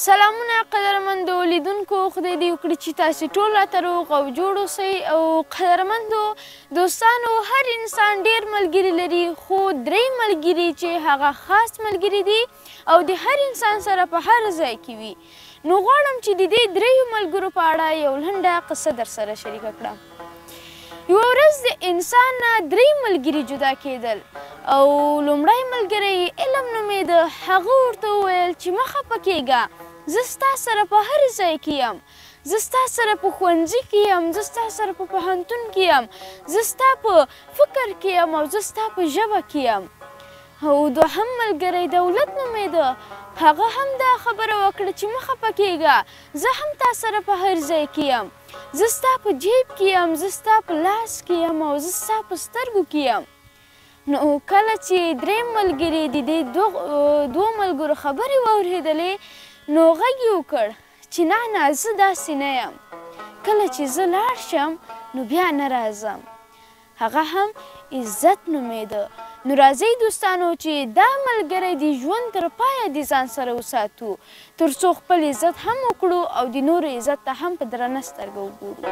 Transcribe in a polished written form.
سلامونه قدرمندو لیدونکو، خدای دې وکړي چې تاسې ټول راته روغ او جوړ اوسئ. او قدرمندو دوستانو، هر انسان ډېر ملګري لري، خو درې ملګري چې هغه خاص ملګري دي او د هر انسان سره په هر ځای کې وي. نو غواړم چې د دې دریو ملګرو په اړه یو لنډه قصه در سره شریکه کړم. یوه ورځ د انسان نه درې ملګري جدا کېدل او لومړی ملګری علم نومېده. هغه ورته وویل چې مه خفه کېږه، زه ستا سره په هر ځای کې یم، زه ستا سره په ښوونځي کې یم، زه ستا سره په پوهنتون کې یم، زه ستا په فکر کې یم او زه ستا په ژبه کې یم. او دوهم ملګری دولت نومېده. هغه هم دا خبره وکړه چې مه خفه کېږه، زه هم تا سره په هر ځای کې یم، زه ستا په جیب کې یم، زه ستا په لاس کې یم او زه ستا په سترګو کې یم. نو کله چې درېیم ملګري د دې دوو ملګرو خبرې واورېدلې، نو غږ یې وکړ چې نه زه داسې نه یم، کله چې زه لاړ شم نو بیا نه راځم. هغه هم عزت نومېده. نو راځئ دوستانو چې دا ملګری د ژوند تر پایه د ځان سره وساتو، تر څو خپل عزت هم وکړو او د نورو عزت ته هم په درنه سترګه وګورو.